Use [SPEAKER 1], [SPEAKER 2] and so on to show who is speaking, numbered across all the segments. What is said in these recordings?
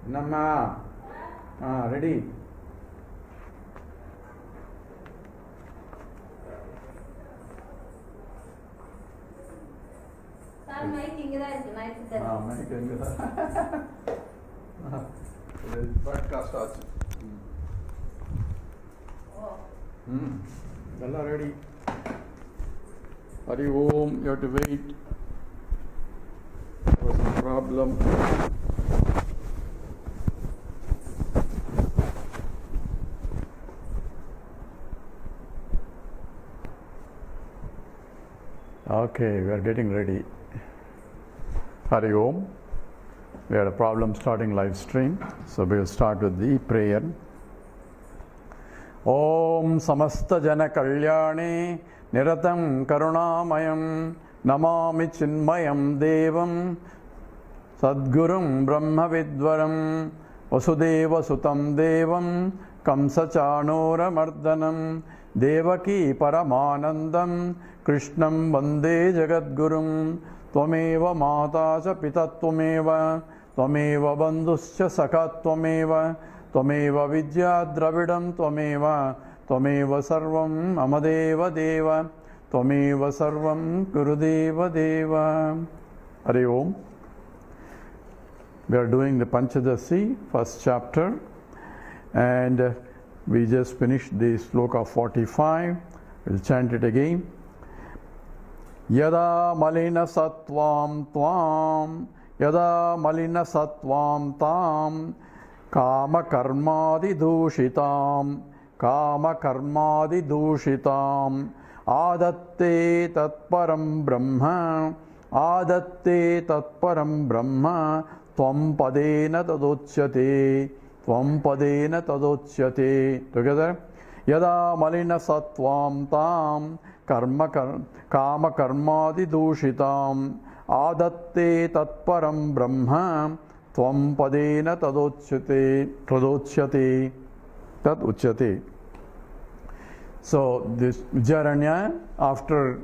[SPEAKER 1] Nama. Ready?
[SPEAKER 2] Sir, mic ingeda irukku, mic sir.
[SPEAKER 1] Mic ingeda. Broadcast achu. All ready. Hari Om, you have to wait. There was a problem. Okay, we are getting ready. Hari Om. We had a problem starting live stream, so we will start with the prayer. Om Samasta Jana Kalyane Niratam Karunamayam Namami Chinmayam Devam Sadgurum Brahma Vidvaram Vasudeva Sutam Devam Kamsachanora Mardanam Devaki Paramanandam Krishnam Vande Jagadgurum Tvameva Mata Cha Pita Tvameva Tvameva Bandhuscha Sakha Tvameva Tvameva Vidya Dravidam Tvameva Tvameva Sarvam Amadeva Deva Tvameva Sarvam Gurudeva Deva. Hari Om. We are doing the Panchadashi, first chapter, and we just finished the sloka 45. We'll chant it again. Yada malina satvam tvam, yada malina satvam tam, kama karmadi dushitam, kama karmadi dushitam, adatte tatparam brahma, adatte tatparam brahma, tvam padena tadochyate, tvam padena tadochyate. Together. Yada malina satvam tam, kama karmadi dushitam, adatte tatparam brahma, tvam padena tadochyate, tad uchyate. So this Vidyaranya, after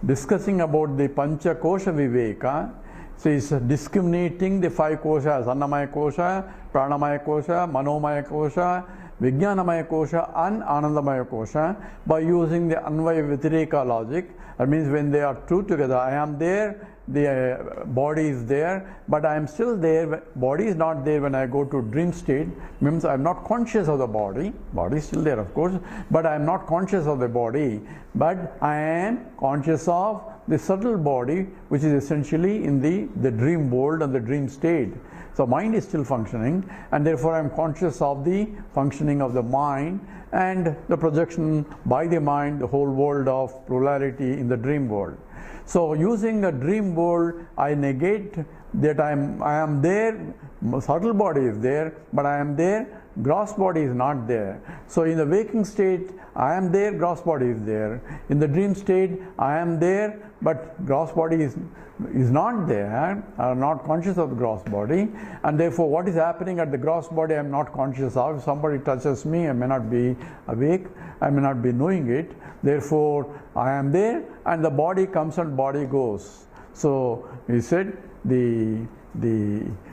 [SPEAKER 1] discussing about the Pancha Kosha Viveka, so is discriminating the five koshas: Annamaya Kosha, Pranamaya Kosha, Manomaya Kosha, Vijnanamaya Kosha and Anandamaya Kosha by using the Anvaya Vyatireka logic. That means when they are two together, I am there, the body is there, but I am still there. Body is not there when I go to dream state. Means I am not conscious of the body. Body is still there, of course, but I am not conscious of the body. But I am conscious of the subtle body, which is essentially in the dream world and the dream state. So mind is still functioning, and therefore I am conscious of the functioning of the mind and the projection by the mind, the whole world of plurality in the dream world. So using a dream world, I negate that I am there, subtle body is there, but I am there, gross body is not there. So in the waking state, I am there, gross body is there. In the dream state, I am there, but gross body is not there. I am not conscious of the gross body, and therefore what is happening at the gross body I am not conscious of. If somebody touches me, I may not be awake, I may not be knowing it. Therefore I am there, and the body comes and body goes. So he said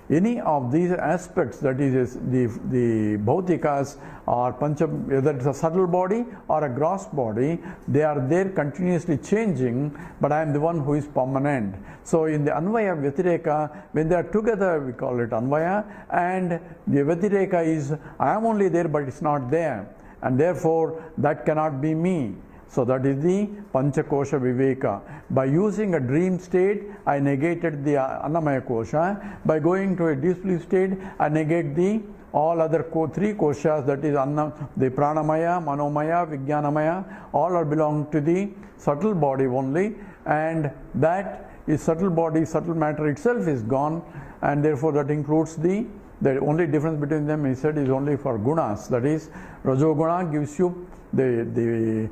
[SPEAKER 1] any of these aspects, that is the bhautikas or pancha, whether it's a subtle body or a gross body, they are there continuously changing, but I am the one who is permanent. So in the Anvaya Vyatireka, when they are together, we call it Anvaya, and the Vyatireka is I am only there but it's not there, and therefore that cannot be me. So that is the Panchakosha Viveka. By using a dream state, I negated the Annamaya Kosha. By going to a deep sleep state, I negate the all other three koshas, that is the Pranamaya, Manomaya, Vijnanamaya, all are belong to the subtle body only, and that is subtle body, subtle matter itself is gone, and therefore that includes the only difference between them, he said, is only for gunas. That is, Rajoguna gives you the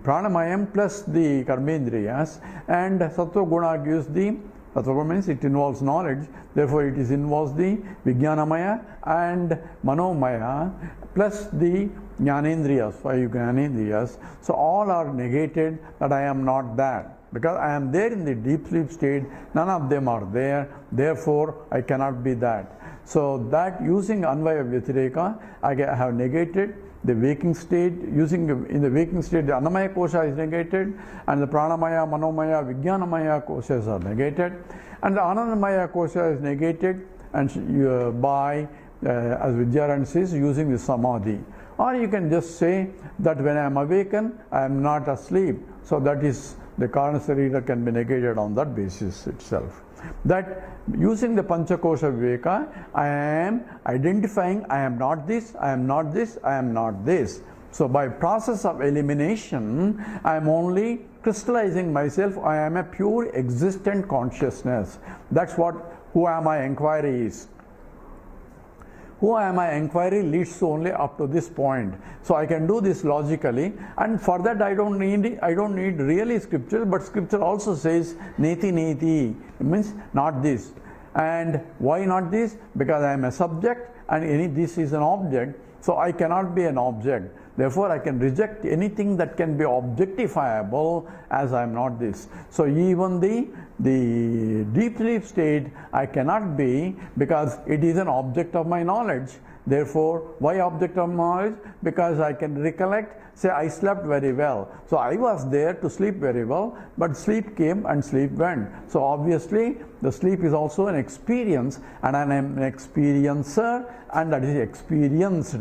[SPEAKER 1] Pranamayam plus the Karmendriyas, and Sattva Guna gives the Sattva means it involves knowledge, therefore it involves the Vijnanamaya and Manomaya plus the Jnanendriyas, 5 Jnanendriyas. So all are negated, that I am not that. Because I am there in the deep sleep state, none of them are there, therefore I cannot be that. So that using Anvaya Vyatireka, I have negated the waking state. In the waking state, the Annamaya Kosha is negated, and the Pranamaya, Manomaya, Vijnanamaya Koshas are negated, and the Anandamaya Kosha is negated, and by, as Vidyaranya says, using the Samadhi. Or you can just say that when I am awakened, I am not asleep. So that is, the Karana Sarira can be negated on that basis itself. That using the Panchakosha Viveka, I am identifying I am not this, I am not this, I am not this. So by process of elimination, I am only crystallizing myself. I am a pure existent consciousness. That's what who am I inquiry is. Who am I inquiry leads to only up to this point. So I can do this logically, and for that I don't need really scripture, but scripture also says neti neti, it means not this. And why not this? Because I am a subject and this is an object, so I cannot be an object. Therefore, I can reject anything that can be objectifiable as I am not this. So even the deep sleep state I cannot be, because it is an object of my knowledge. Therefore, why object of knowledge? Because I can recollect, say I slept very well. So I was there to sleep very well, but sleep came and sleep went. So obviously, the sleep is also an experience, and I am an experiencer, and that is experienced.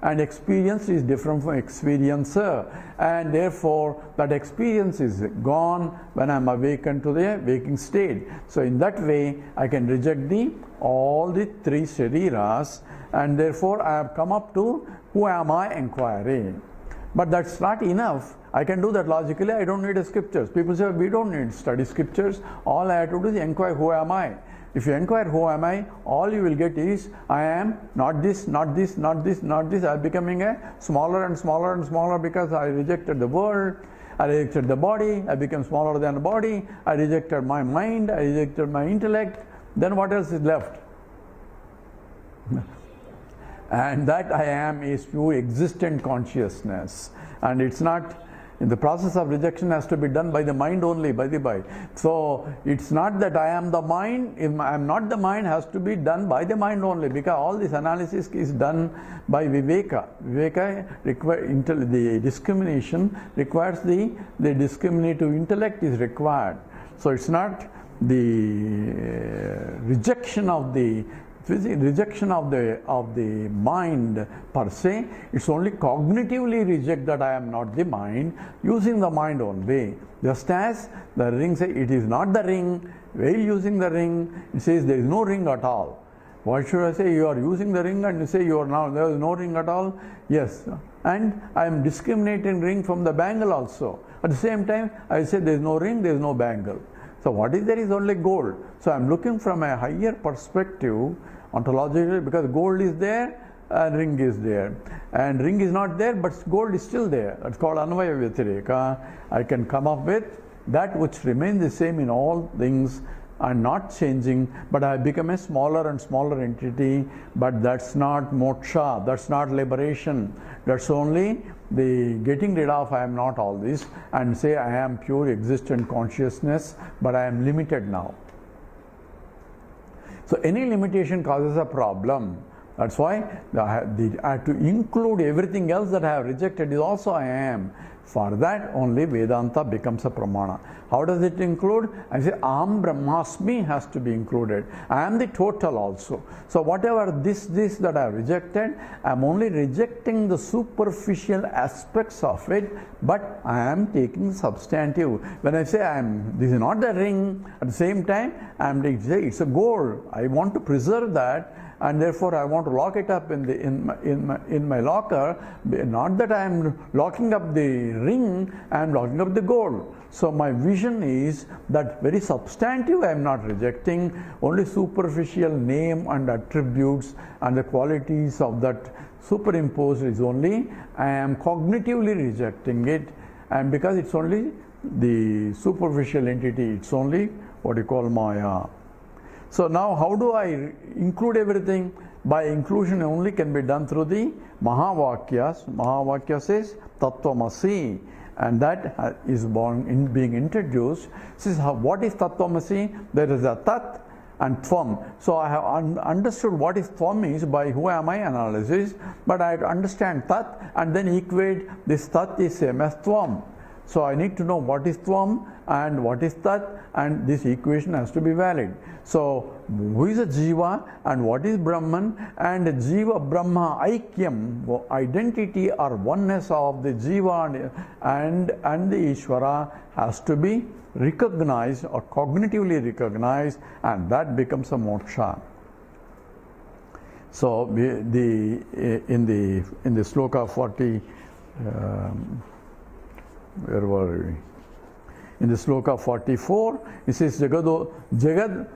[SPEAKER 1] And experience is different from experiencer, and therefore that experience is gone when I am awakened to the waking state. So in that way, I can reject all the three shariras, and therefore I have come up to who am I inquiry. But that's not enough. I can do that logically. I don't need scriptures. People say we don't need study scriptures. All I have to do is inquire who am I. If you inquire who am I, all you will get is I am not this, not this, not this, not this. I am becoming a smaller and smaller and smaller because I rejected the world. I rejected the body. I became smaller than the body. I rejected my mind. I rejected my intellect. Then what else is left? And that I am is pure existent consciousness. And it's not, in the process of rejection has to be done by the mind only, by the by. So it's not that I am the mind. If I am not the mind, has to be done by the mind only, because all this analysis is done by Viveka. Viveka the discrimination requires the discriminative intellect is required. So it's not the rejection of the mind per se. It's only cognitively reject that I am not the mind, using the mind only. Just as the ring says it is not the ring, while using the ring, it says there is no ring at all. Why should I say you are using the ring and you say you are now there is no ring at all? Yes, and I am discriminating ring from the bangle also. At the same time, I say there is no ring, there is no bangle. So what is there is only gold. So I am looking from a higher perspective, ontologically, because gold is there and ring is there. And ring is not there, but gold is still there. That's called Anvaya Vyatireka. I can come up with that which remains the same in all things and not changing, but I become a smaller and smaller entity. But that's not moksha, that's not liberation. That's only the getting rid of I am not all this, and say I am pure existent consciousness, but I am limited now. So any limitation causes a problem. That's why I have to include everything else that I have rejected is also I am. For that only Vedanta becomes a pramana. How does it include? I say Aham Brahmasmi has to be included. I am the total also. So whatever this that I have rejected, I am only rejecting the superficial aspects of it, but I am taking substantive. When I say this is not the ring, at the same time I am saying it's a gold. I want to preserve that, and therefore I want to lock it up in my locker. Not that I am locking up the ring, I am locking up the gold. So my vision is that very substantive I am not rejecting, only superficial name and attributes and the qualities of that superimposed is only I am cognitively rejecting it, and because it's only the superficial entity, it's only what you call Maya. So now how do I include everything? By inclusion only can be done through the Mahavakyas. Mahavakya says Tattvamasi, and that is being introduced. This is what is Tattvamasi? There is a Tat and tvam. So I have understood what is tvam is by who am I analysis, but I understand tat and then equate this tat is same as tvam. So I need to know what is tvam and what is tat, and this equation has to be valid. So who is a jiva and what is Brahman, and jiva Brahma aikyam, identity or oneness of the jiva and the Ishvara has to be recognized or cognitively recognized, and that becomes a moksha. So in the sloka 40, where were we? In the sloka 44, it says Jagad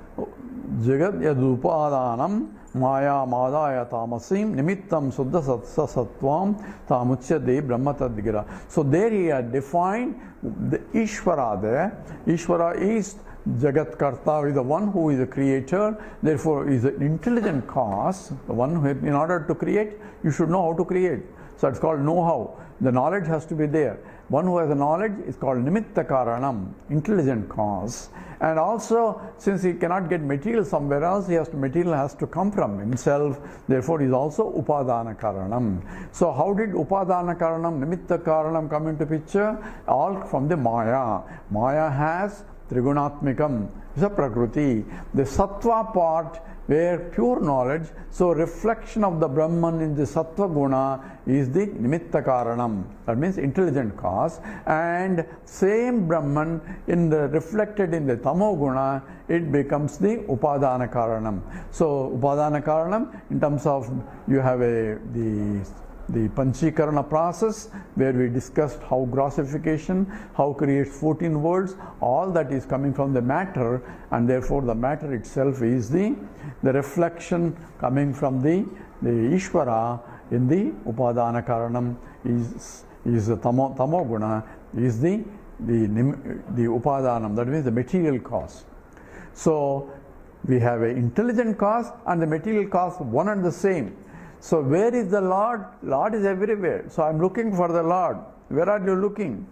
[SPEAKER 1] yadupadanam maya madaya tamasim nimittam suddha sattvam tamuchyade brahma tadgira. So there he had defined the Ishvara there. Ishvara is Jagat Karta, is the one who is the creator, therefore is an intelligent cause. The one who, in order to create, you should know how to create. So it's called know-how. The knowledge has to be there. One who has a knowledge is called Nimitta Karanam, intelligent cause. And also, since he cannot get material somewhere else, material has to come from himself. Therefore, he is also Upadana Karanam. So how did Upadana Karanam, Nimitta Karanam come into picture? All from the Maya. Maya has Trigunatmikam, is a Prakriti. The Sattva part, where pure knowledge, so reflection of the Brahman in the Sattva Guna is the Nimitta Karanam, that means intelligent cause, and same Brahman reflected in the Tamo Guna, it becomes the Upadana Karanam. So Upadana Karanam, in terms of, you have the Panchikarana process, where we discussed how grossification, how creates 14 worlds, all that is coming from the matter, and therefore the matter itself is the reflection coming from the Ishvara in the Upadana Karanam is the Tamo Guna, is the Upadanam, that means the material cause. So we have an intelligent cause and the material cause, one and the same. So where is the Lord? Lord is everywhere. So I am looking for the Lord. Where are you looking?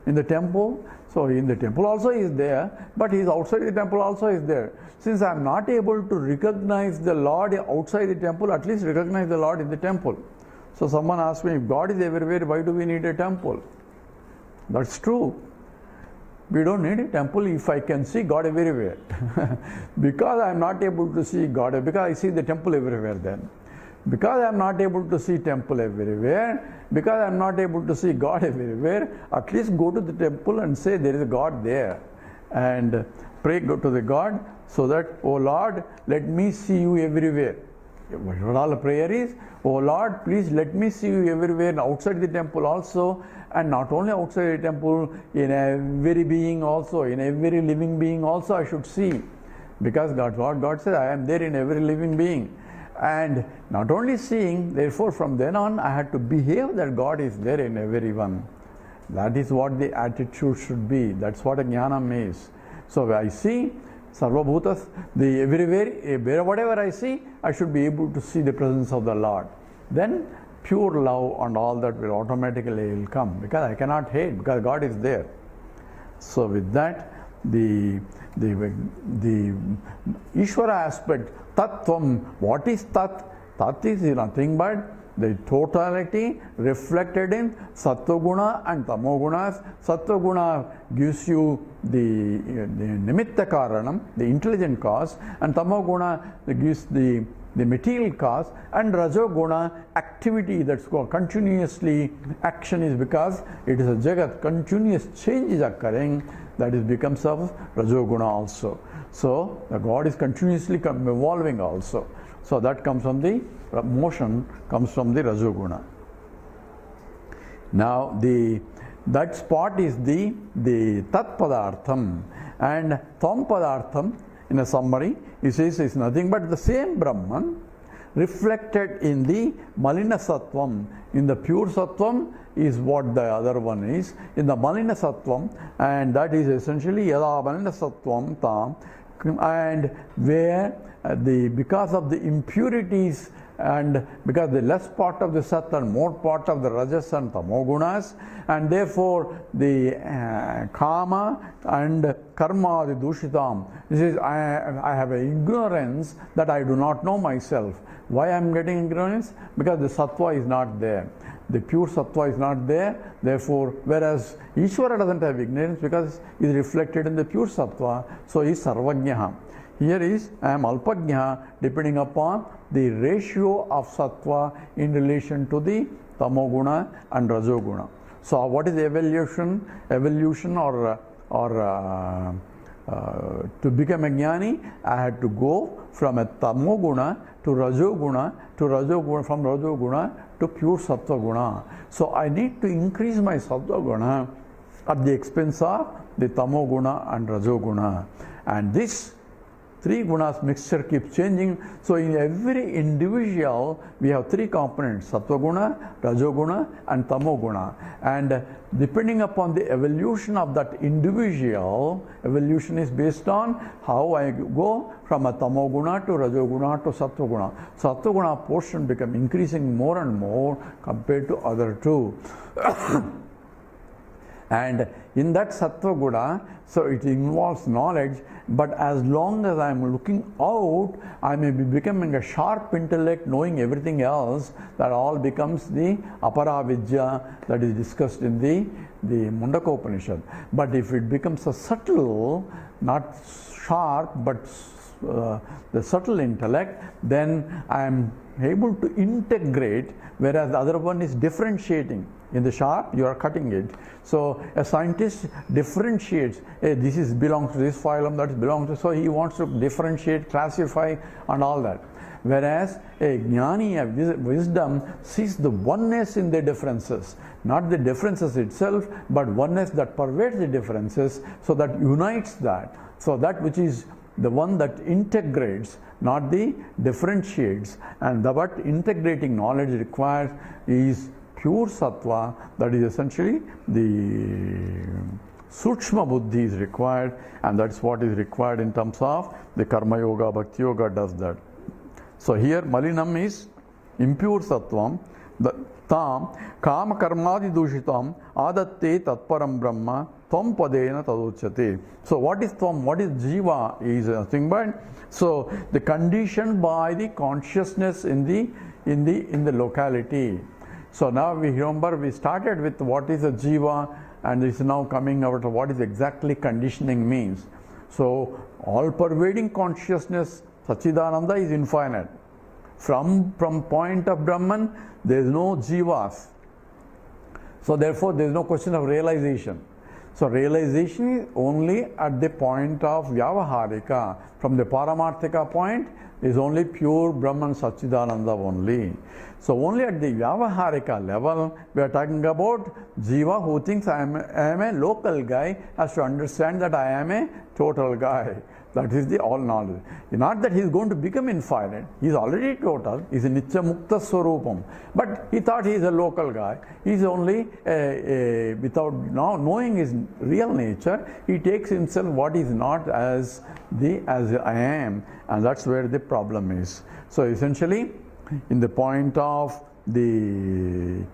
[SPEAKER 1] In the temple. So in the temple also he is there, but he is outside the temple also is there. Since I am not able to recognize the Lord outside the temple, at least recognize the Lord in the temple. So someone asked me, if God is everywhere, why do we need a temple? That's true. We don't need a temple if I can see God everywhere. Because I am not able to see God, because I see the temple everywhere then. Because I am not able to see temple everywhere, because I am not able to see God everywhere, at least go to the temple and say there is a God there. And pray to the God so that, oh Lord, let me see you everywhere. What all the prayer is, oh Lord, please let me see you everywhere, outside the temple also, and not only outside the temple, in every being also, in every living being also I should see. Because God says, I am there in every living being. And not only seeing, therefore from then on I had to behave that God is there in everyone. That is what the attitude should be. That's what a jnanam is. So I see Sarvabhutas, everywhere, whatever I see, I should be able to see the presence of the Lord. Then pure love and all that will automatically come, because I cannot hate, because God is there. So with that, the Ishvara aspect, Tattvam, what is Tat? Tat is nothing but the totality reflected in Sattva-guna and Tamo-gunas. Sattva-guna gives you the Nimitta Karanam, the intelligent cause, and Tamo-guna gives the material cause, and Rajo-guna, activity, that's continuously action is because it is a Jagat, continuous change is occurring, that is becomes of Rajo-guna also. So the God is continuously evolving also. So that comes from the motion, comes from the Rajoguna. Now that spot is the Tat Padartham, and Tvam Padartham, in a summary, he says is nothing but the same Brahman reflected in the Malina Sattvam. In the pure Sattvam is what the other one is. In the Malina Sattvam, and that is essentially Yada Malina Sattvam Tam, and where because of the impurities and because the less part of the Sat and more part of the Rajas and Tamogunas, and therefore the Kama and Karma, the Dushitam. This is, I have an ignorance that I do not know myself. Why I am getting ignorance? Because the Sattva is not there. The pure Sattva is not there. Therefore, whereas Ishvara doesn't have ignorance because it is reflected in the pure Sattva, so he is Sarvajnaha. Here is, I am Alpajna, depending upon the ratio of Sattva in relation to the Tamoguna and Rajoguna. So what is evolution? Evolution or to become a Jnani, I had to go from a Tamoguna to Rajoguna, from Rajoguna to pure Sattva Guna. So I need to increase my Sattva Guna at the expense of the Tamoguna and Rajoguna. And this three gunas mixture keeps changing. So in every individual, we have three components: Sattva Guna, Rajoguna and Tamoguna. And depending upon the evolution of that individual, evolution is based on how I go from a Tamoguna to Rajoguna to Sattva Guna. Sattva Guna portion become increasing more and more compared to other two. And in that Sattva Guna, so it involves knowledge, but as long as I am looking out, I may be becoming a sharp intellect, knowing everything else, that all becomes the Aparavidya that is discussed in the Mundakopanishad. But if it becomes a subtle, not sharp, but the subtle intellect, then I am able to integrate, whereas the other one is differentiating. In the sharp, you are cutting it. So a scientist differentiates, hey, this is belongs to this phylum, that belongs to, so he wants to differentiate, classify and all that. Whereas a Jnani, a wisdom, sees the oneness in the differences, not the differences itself, but oneness that pervades the differences, so that unites that. So that which is the one that integrates, not the differentiates. And what integrating knowledge requires is pure Sattva, that is essentially the Sukshma Buddhi is required, and that's what is required in terms of the Karma Yoga, Bhakti Yoga does that. So here Malinam is impure Sattvam, the Tam Kama Karmadi Dushitam Adatte Tatparam Brahma Tvam Padena Taduchyate. So what is Tvam? What is Jiva? Is nothing but, so the condition by the consciousness in the locality. So now we remember we started with what is a Jiva, and it's now coming out of what is exactly conditioning means. So all pervading consciousness, Sachidananda, is infinite. From point of Brahman, there is no Jivas. So therefore there is no question of realization. So realization is only at the point of Vyavaharika. From the Paramarthika point is only pure Brahman Sachidananda only. So only at the Vyavaharika level, we are talking about Jiva who thinks I am a local guy, has to understand that I am a total guy. That is the all knowledge. Not that he is going to become infinite. He is already total. He is a Nitya Mukta Swarupam. But he thought he is a local guy. He is only, without now knowing his real nature, he takes himself what is not as I am. And that's where the problem is. So essentially, in the point of the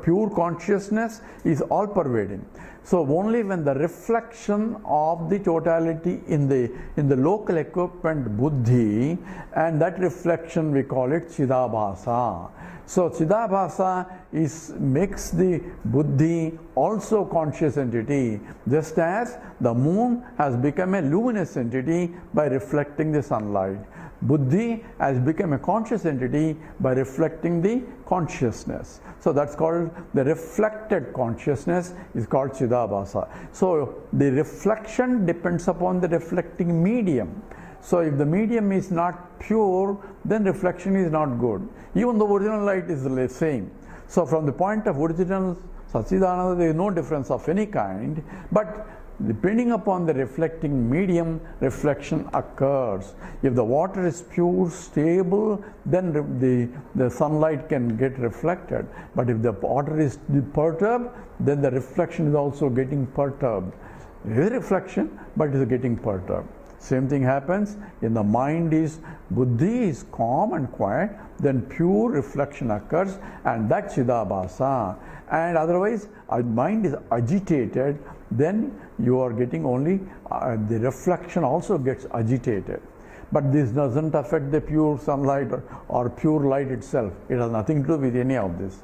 [SPEAKER 1] pure consciousness is all pervading. So only when the reflection of the totality in the local equipment buddhi, and that reflection we call it Chidabhasa. So Chidabhasa makes the buddhi also conscious entity, just as the moon has become a luminous entity by reflecting the sunlight. Buddhi has become a conscious entity by reflecting the consciousness. So that's called the reflected consciousness is called Chidabhasa. So the reflection depends upon the reflecting medium. So if the medium is not pure, then reflection is not good. Even the original light is the same. So from the point of original Sachidananda, there is no difference of any kind, but depending upon the reflecting medium, reflection occurs. If the water is pure, stable, then the sunlight can get reflected. But if the water is perturbed, then the reflection is also getting perturbed. There is reflection, but it is getting perturbed. Same thing happens in the mind. Is buddhi is calm and quiet, then pure reflection occurs, and that's Chidabhasa. And otherwise, mind is agitated, then you are getting only the reflection also gets agitated. But this doesn't affect the pure sunlight or pure light itself. It has nothing to do with any of this.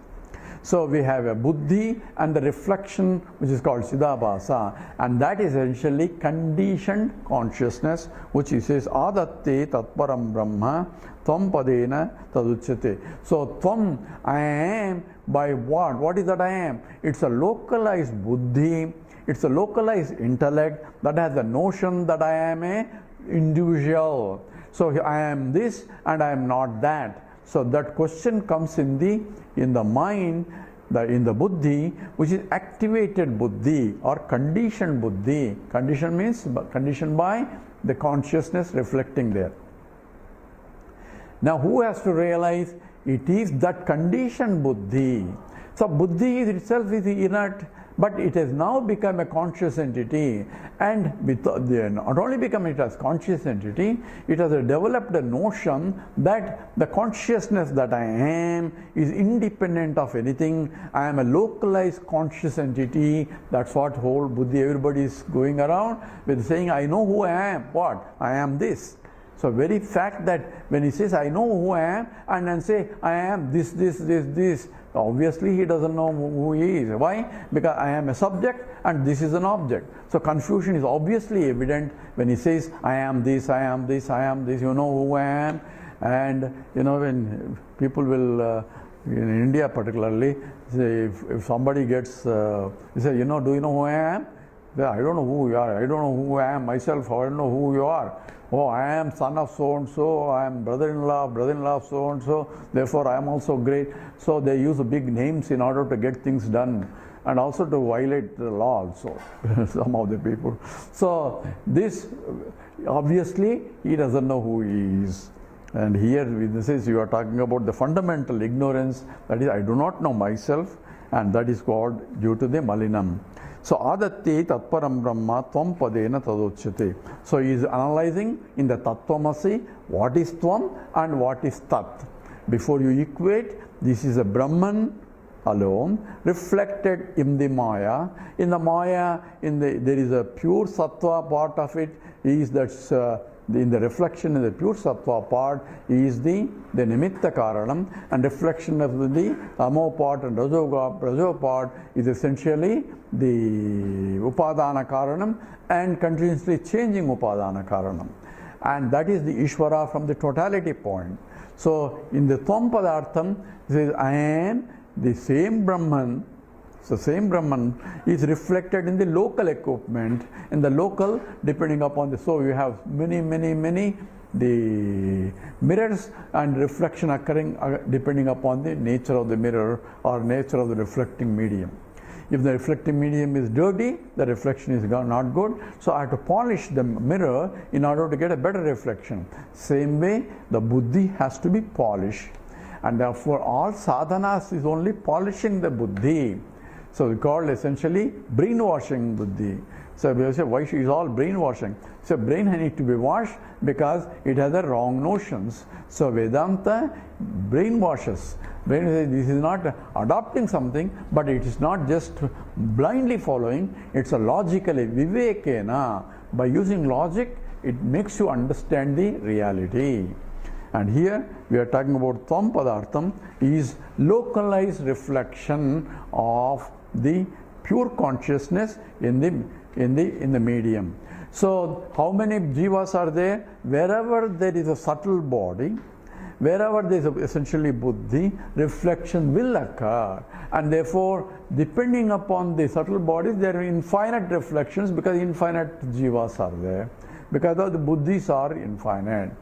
[SPEAKER 1] So we have a buddhi and the reflection, which is called Chidabhasa, and that is essentially conditioned consciousness, which he says adatte tatparam brahma tvam padena taduchyate. So tvam, I am, by what? What is that I am? It's a localized buddhi, it's a localized intellect that has the notion that I am a individual. So I am this and I am not that. So that question comes in the mind, in the buddhi, which is activated buddhi or conditioned buddhi. Condition means conditioned by the consciousness reflecting there. Now who has to realize it is that conditioned buddhi? So buddhi itself is inert, but it has now become a conscious entity, and not only become it as conscious entity, it has developed a notion that the consciousness that I am is independent of anything. I am a localized conscious entity. That's what whole buddhi, everybody is going around with saying, I know who I am. What? I am this. So very fact that when he says, I know who I am, and then say, I am this, obviously he doesn't know who he is. Why? Because I am a subject and this is an object. So confusion is obviously evident when he says, I am this, I am this, I am this, you know who I am. And you know, when people will, in India particularly, say if somebody gets, they say, you know, do you know who I am? I don't know who you are. I don't know who I am myself. I don't know who you are. Oh, I am son of so and so. I am brother-in-law of so and so. Therefore, I am also great. So they use big names in order to get things done, and also to violate the law. Also, some of the people. So this obviously he doesn't know who he is. And here, this is you are talking about the fundamental ignorance. That is, I do not know myself, and that is called due to the malinam. So adatte tatparam brahma tvam padena taduchyate. So he is analyzing in the tattvamasi what is tvam and what is tat. Before you equate, this is a Brahman alone reflected in the Maya. In the Maya, there is a pure sattva part of it. Is that's in the reflection in the pure sattva part is the nimitta karanam, and reflection of the tamo part and rajo part is essentially the upadana karanam, and continuously changing upadana karanam, and that is the Ishvara from the totality point. So in the Tvam Padartham, it says I am the same Brahman. So same Brahman is reflected in the local equipment, in the local depending upon the, so you have many the mirrors and reflection occurring depending upon the nature of the mirror or nature of the reflecting medium. If the reflecting medium is dirty, the reflection is not good. So I have to polish the mirror in order to get a better reflection. Same way, the buddhi has to be polished. And therefore all sadhanas is only polishing the buddhi. So we call essentially brainwashing buddhi. So we say, why is all brainwashing? So brain needs to be washed because it has the wrong notions. So Vedanta brainwashes. Brain says this is not adopting something, but it is not just blindly following. It's a logically, vivekena. By using logic, it makes you understand the reality. And here we are talking about Tvam Padartham is localized reflection of the pure consciousness in the medium. So how many jivas are there? Wherever there is a subtle body, wherever there is essentially buddhi, reflection will occur, and therefore depending upon the subtle bodies there are infinite reflections because infinite jivas are there, because the buddhis are infinite.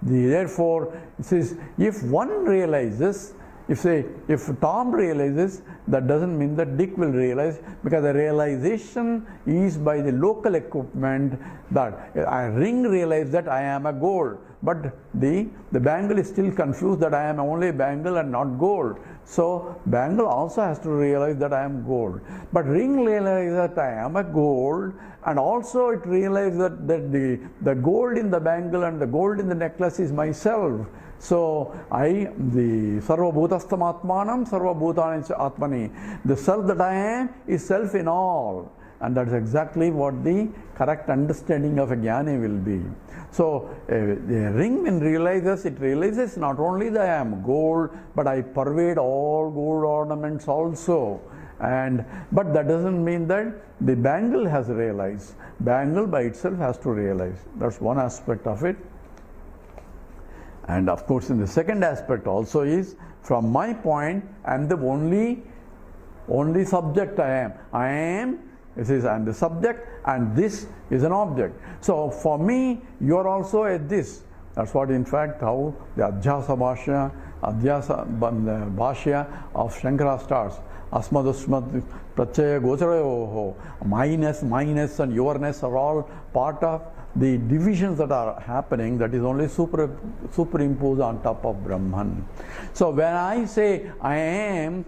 [SPEAKER 1] Therefore, it says if one realizes if Tom realizes, that doesn't mean that Dick will realize, because the realization is by the local equipment. That a ring realizes that I am a gold, but the bangle is still confused that I am only bangle and not gold. So bangle also has to realize that I am gold, but ring realizes that I am a gold, and also it realizes that the gold in the bangle and the gold in the necklace is myself. So the Sarva Bhutastam Atmanam Sarva Bhutani Atmani, the self that I am is self in all. And that's exactly what the correct understanding of a jnani will be. So the ring, when it realizes not only that I am gold, but I pervade all gold ornaments also. But that doesn't mean that the bangle has realized. Bangle by itself has to realize. That's one aspect of it. And of course, in the second aspect also is, from my point, I am the only subject I am. I am the subject, and this is an object. So for me, you are also a this. That's what, in fact, how the Adhyasa Bhashya of Shankara starts. Asmadusmad Prachaya Gocharayoho. Minus and yourness are all part of the divisions that are happening, that is only superimposed on top of Brahman. So when I say I am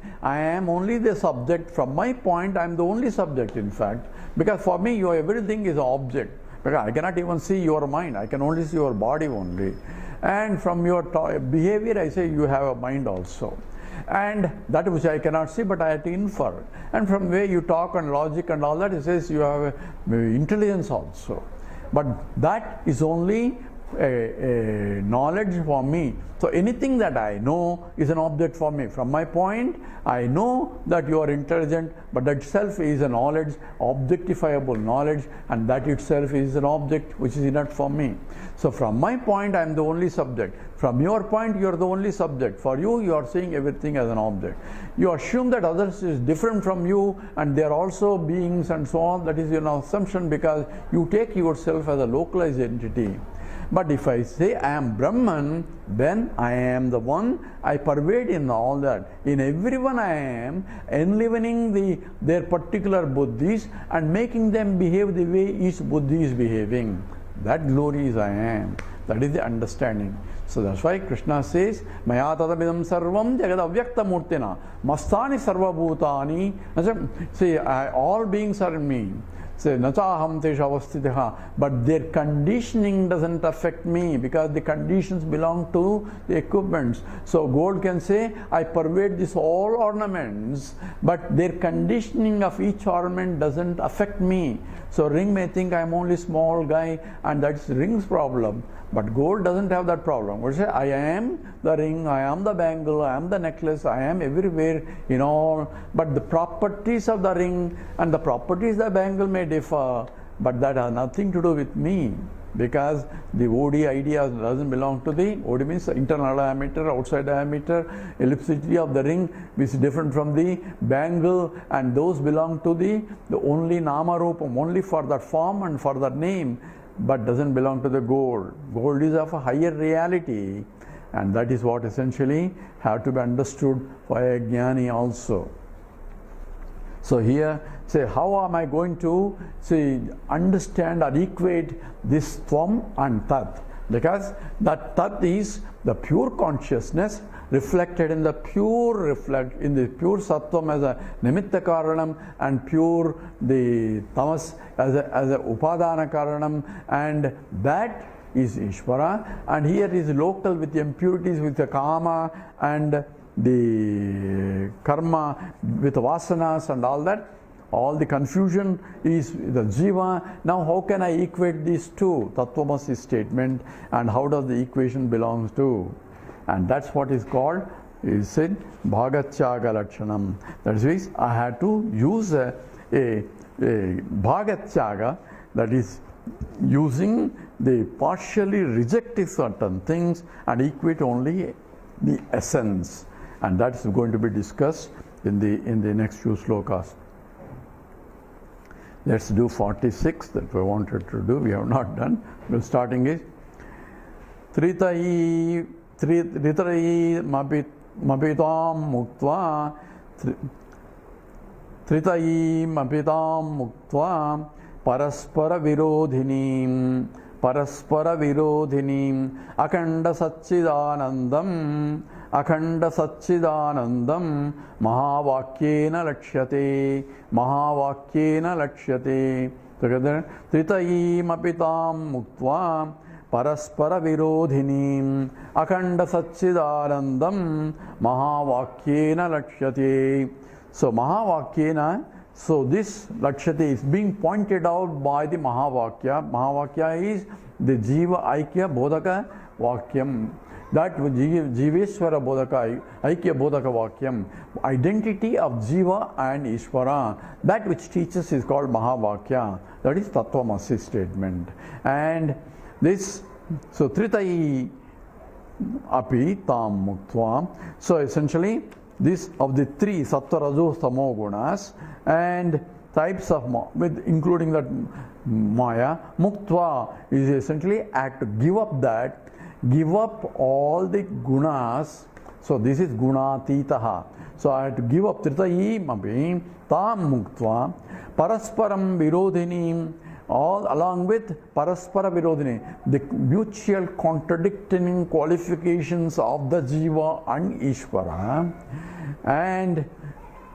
[SPEAKER 1] only the subject. From my point, I am the only subject, in fact, because for me everything is object, because I cannot even see your mind, I can only see your body only. And from your behavior, I say you have a mind also, and that which I cannot see, but I have to infer. And from where you talk and logic and all that, it says you have intelligence also. But that is only a knowledge for me. So anything that I know is an object for me. From my point, I know that you are intelligent, but that itself is a knowledge, objectifiable knowledge, and that itself is an object which is enough for me. So from my point, I am the only subject. From your point, you are the only subject. For you, you are seeing everything as an object. You assume that others is different from you and they are also beings and so on. That is your assumption, because you take yourself as a localized entity. But if I say I am Brahman, then I am the one, I pervade in all that. In everyone I am enlivening their particular buddhis and making them behave the way each buddhi is behaving. That glory is I am. That is the understanding. So that's why Krishna says, Maya tadamidam sarvam jagad avyakta murtina mastani sarva bhutani. See, all beings are in me. Say, Nachaham tesha avastitaha, but their conditioning doesn't affect me, because the conditions belong to the equipments. So gold can say, I pervade these all ornaments, but their conditioning of each ornament doesn't affect me. So ring may think I'm only small guy, and that's ring's problem. But gold doesn't have that problem. We say, I am the ring, I am the bangle, I am the necklace, I am everywhere in all. But the properties of the ring and the properties of the bangle may differ, but that has nothing to do with me, because the OD idea doesn't belong to the OD, means internal diameter, outside diameter, ellipticity of the ring, which is different from the bangle, and those belong to the only nama rupam, only for that form and for that name, but doesn't belong to the gold. Gold is of a higher reality, and that is what essentially have to be understood by a jnani also. So here, say, how am I going to understand or equate this Tvam and Tat? Because that Tat is the pure consciousness reflected in the pure Sattvam as a Nimitta Karanam, and pure the Tamas as a Upadana Karanam, and that is Ishvara. And here is local with the impurities, with the Kama and the Karma, with the Vasanas and all that. All the confusion is the Jiva. Now how can I equate these two? Tattvamasi statement, and how does the equation belongs to? And that's what is called, is said, Bhagatyaga Lakshanam. That is, I had to use a Bhagatyaga, that is using the partially rejecting certain things and equate only the essence. And that's going to be discussed in the next few slokas. Let's do 46 that we wanted to do. We have not done. We're starting is Tritai Mapit mapitam muktva Tritayim apitam muktva paraspara virodhinim akanda satchidanandam mahavakyena lakshate together Tritayim apitam muktva paraspara virodhinim akanda satchidanandam mahavakyena lakshate. So Mahavakyena, so this Lakshate is being pointed out by the Mahavakya. Mahavakya is the Jiva Aikya Bodhaka Vakyam. That Jiveshwara Bodhaka, Aikya Bodhaka Vakyam, identity of Jiva and Ishvara, that which teaches is called Mahavakya. That is Tattvamasi statement. And this, so Tritayi Api Tam Muktva. So essentially, this of the three sattva rajo tamo gunas and types of with including that maya, muktva is essentially act to give up all the gunas. So this is gunatitaha. So I have to give up tritayim api tam muktva parasparam virodhinim, all along with paraspara virodhini, the mutual contradicting qualifications of the jiva and ishvara, and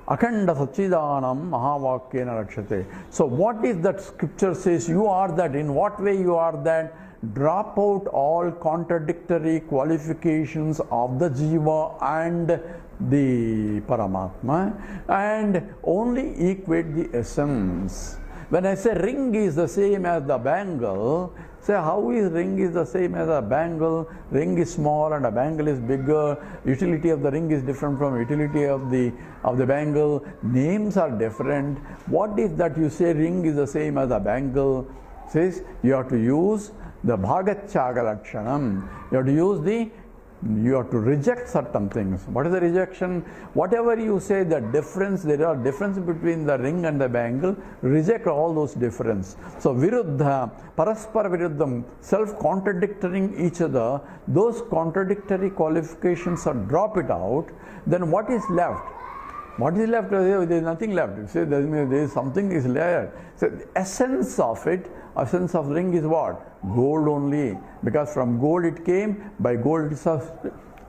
[SPEAKER 1] akanda sachidanam mahavakyena lakshate. So what is that scripture says? You are that. In what way you are that? Drop out all contradictory qualifications of the jiva and the paramatma and only equate the essence. When I say ring is the same as the bangle, say how is ring is the same as a bangle? Ring is small and a bangle is bigger. Utility of the ring is different from utility of the bangle. Names are different. What is that you say ring is the same as a bangle? Says you have to use the bhagachaga lakshanam. You have to reject certain things. What is the rejection? Whatever you say, the difference, there are difference between the ring and the bangle, reject all those difference. So viruddha, paraspara viruddham, self-contradicting each other, those contradictory qualifications are drop it out, then what is left? What is left? There is nothing left. You say there is something is there. So the essence of it, essence of ring is what? Gold only. Because from gold it came, by gold it is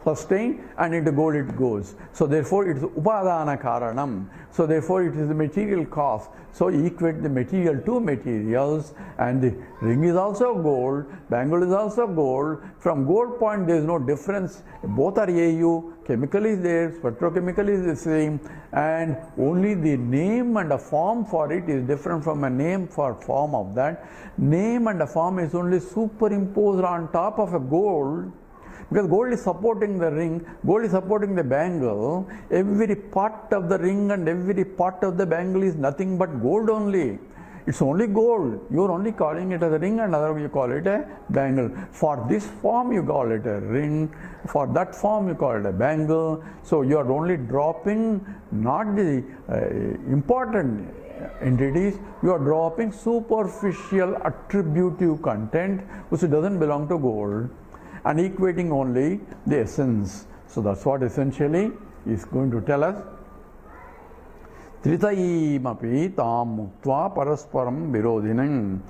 [SPEAKER 1] sustained, and into gold it goes. So therefore it is upadana karanam. So therefore it is the material cause. So equate the material to materials, and the ring is also gold, bangle is also gold. From gold point there is no difference. Both are AU, chemical is there, spectrochemical is the same, and only the name and a form for it is different from a name for form of that. Name and a form is only superimposed on top of a gold. Because gold is supporting the ring, gold is supporting the bangle. Every part of the ring and every part of the bangle is nothing but gold only. It's only gold. You're only calling it as a ring, and other you call it a bangle. For this form you call it a ring, for that form you call it a bangle. So you are only dropping not the important entities, you are dropping superficial attributive content which doesn't belong to gold, and equating only the essence. So that's what essentially is going to tell us. Tritayim api tam muktva parasparam virodhinim.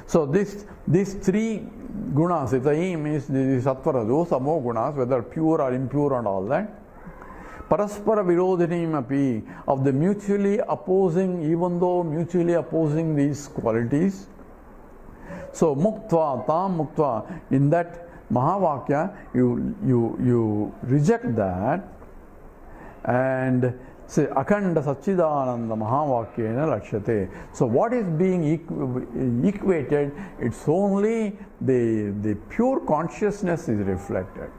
[SPEAKER 1] So these three gunas, Tritayim is the sattva rajo samo gunas, whether pure or impure and all that. Paraspara virodhinim api, of the mutually opposing, even though mutually opposing these qualities. So muktva, tam muktva, in that Mahavakya, you reject that and say akanda sachidananda mahavakyena lakshate. So what is being equated? It's only the pure consciousness is reflected.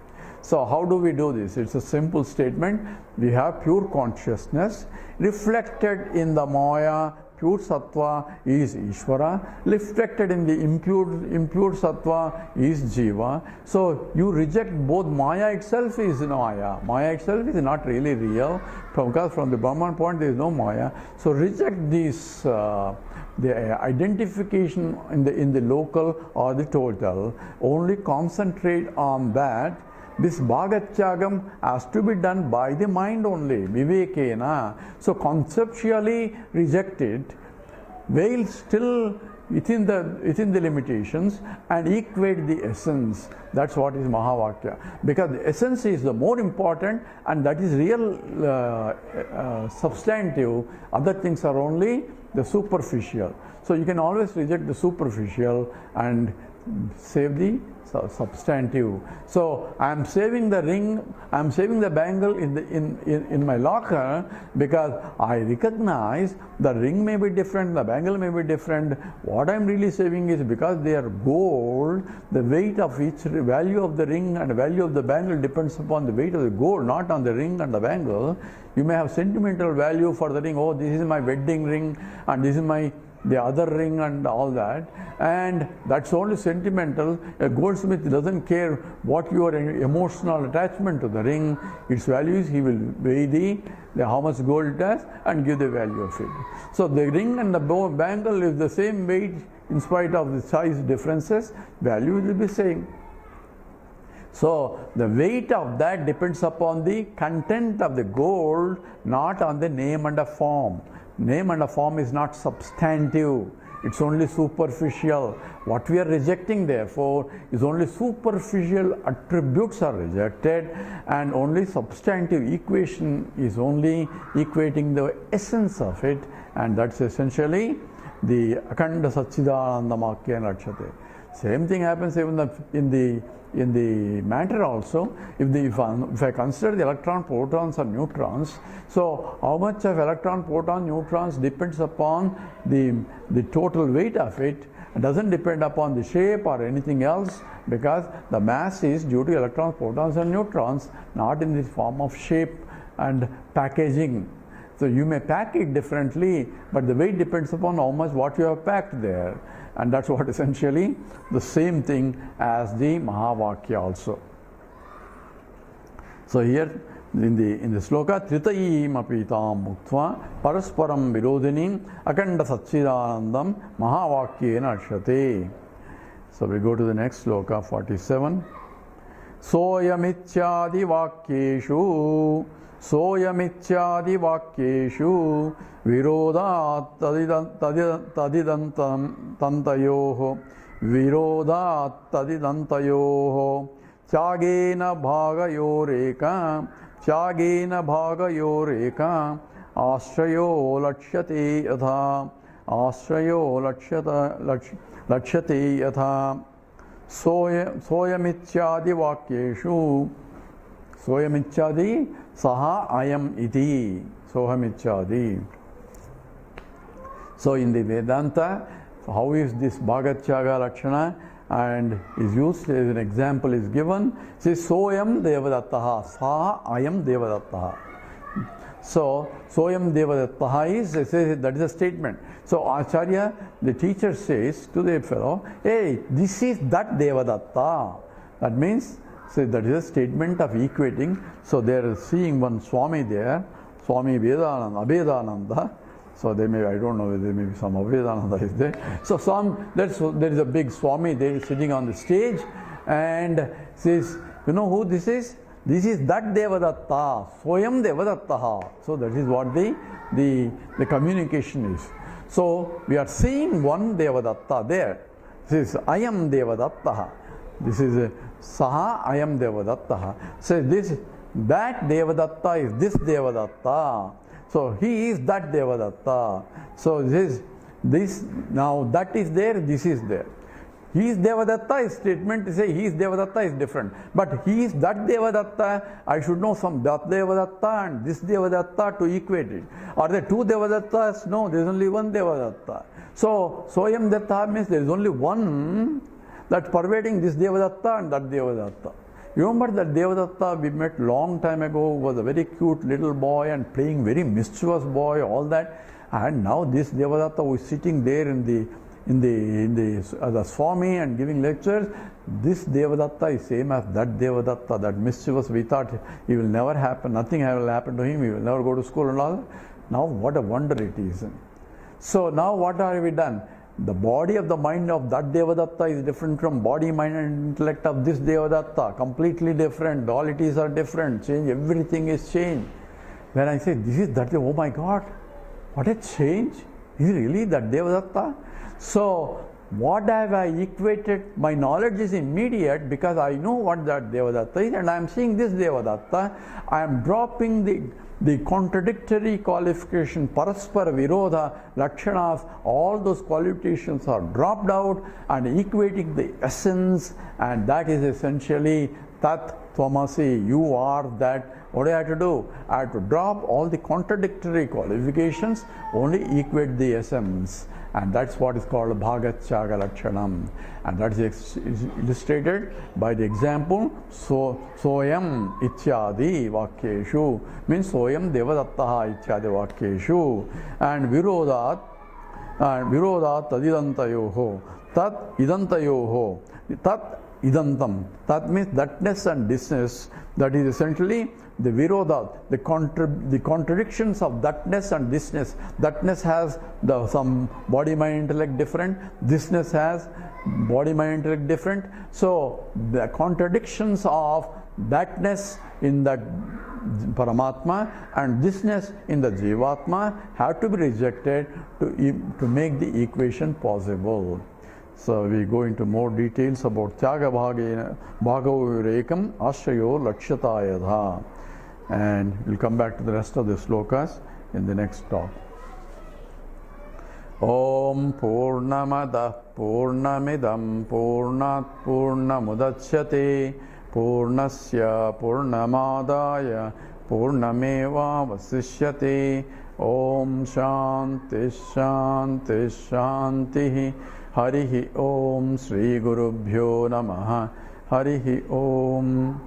[SPEAKER 1] So how do we do this? It's a simple statement. We have pure consciousness reflected in the Maya. Pure sattva is Ishvara, reflected in the impure sattva is Jiva. So you reject both. Maya itself is Maya. Maya itself is not really real, because from the Brahman point there is no Maya. So reject this the identification in the local or the total. Only concentrate on that this Bhagatyagam has to be done by the mind only, Vivekena. So conceptually reject it, while still within the limitations, and equate the essence. That's what is Mahavakya. Because the essence is the more important, and that is real substantive. Other things are only the superficial. So you can always reject the superficial and save the substantive. So I am saving the ring, I am saving the bangle in my locker, because I recognize the ring may be different, the bangle may be different. What I am really saving is because they are gold, the weight of each value of the ring and the value of the bangle depends upon the weight of the gold, not on the ring and the bangle. You may have sentimental value for the ring. Oh, this is my wedding ring and this is the other ring and all that, and that's only sentimental. A goldsmith doesn't care what your emotional attachment to the ring, its values. He will weigh the how much gold it has and give the value of it. So the ring and the bangle is the same weight in spite of the size differences, value will be same. So the weight of that depends upon the content of the gold, not on the name and a form. Name and a form is not substantive, it's only superficial. What we are rejecting, therefore, is only superficial attributes are rejected, and only substantive equation is only equating the essence of it, and that's essentially the Akanda Satchidananda Makya Lakshate. Same thing happens even in the matter also. If I consider the electron, protons or neutrons, so how much of electron, proton, neutrons depends upon the total weight of it. It doesn't depend upon the shape or anything else, because the mass is due to electrons, protons and neutrons, not in the form of shape and packaging. So you may pack it differently, but the weight depends upon how much what you have packed there. And that's what essentially the same thing as the Mahavakya also. So here in the sloka, Tritayim apitam muktva parasparam virodhinim akanda satchidanandam Mahavakyena akshate. So we go to the next sloka, 47. Soyamityadi vakyeshu Soyamityadi vakyeshu virodat tadidantam tantayoho virodat tadidantayoho tyagena bhagayoreka ashrayo lakshate yatha lakshate yatha soyamityadi vakyeshu Soyamityadi saha ayam iti. Sohamityadi. So in the Vedanta, how is this Bhagatyaga Lakshana and is used as an example is given. Says Soyam Devadattaha. Saha ayam Devadattaha. So Soyam Devadattaha is that is a statement. So Acharya, the teacher, says to the fellow, hey, this is that Devadatta. That means, so that is a statement of equating. So they are seeing one Swami there, Swami Vedananda, Abhedananda. So they may, I don't know whether maybe some Abhedananda is there. So there is a big Swami there sitting on the stage and says, you know who this is? This is that Devadatta, Soyam Devadattaha. So that is what the communication is. So we are seeing one Devadatta there. This is Ayam Devadattaha. This is Saha Ayam Devadattaha. So that Devadatta is this Devadatta. So he is that Devadatta. So this now that is there, this is there. He is Devadatta is statement to say he is Devadatta is different. But he is that Devadatta, I should know some that Devadatta and this Devadatta to equate it. Are there two Devadattas? No, there is only one Devadatta. So Soyam Datta means there is only one that pervading this Devadatta and that Devadatta. You remember that Devadatta we met long time ago, was a very cute little boy and playing very mischievous boy, all that. And now this Devadatta who is sitting there as a Swami and giving lectures, this Devadatta is same as that Devadatta, that mischievous. We thought he will never happen, nothing will happen to him, he will never go to school and all that. Now what a wonder it is. So now what have we done? the body of the mind of that Devadatta is different from body, mind and intellect of this Devadatta. Completely different. Dualities are different. Change, everything is changed. When I say this is that, oh my God, what a change. Is it really that Devadatta? So what have I equated? My knowledge is immediate because I know what that Devadatta is and I am seeing this Devadatta. I am dropping the contradictory qualification, paraspara virodha, lakshanas, all those qualifications are dropped out and equating the essence, and that is essentially Tat Tvamasi, you are that. What do I have to do? I have to drop all the contradictory qualifications, only equate the essence. And that's what is called Bhagatyaga Lakshanam. And that is illustrated by the example, Soyam Ityadi Vakyeshu, means Soyam Devadattaha Ityadi Vakyeshu. And Virodat Tadidantayoho, Tat Idantayoho, Tat Idantam. That means thatness and thisness. That is essentially the virodha, the contradictions of thatness and thisness. Thatness has some body, mind, intellect different. Thisness has body, mind, intellect different. So the contradictions of thatness in the Paramatma and thisness in the Jivatma have to be rejected to make the equation possible. So we go into more details about Tyaga Bhagavo Virekam Ashrayo Lakshatayadha. And we'll come back to the rest of the slokas in the next talk. Om Purnamada Purnamidam Purnat Purnamudachyate Purnasya Purnamadaya Purnameva Vasishyate. Om Shanti Shanti Shanti. Harihi Om Sri Gurubhyo Namaha. Harihi Om.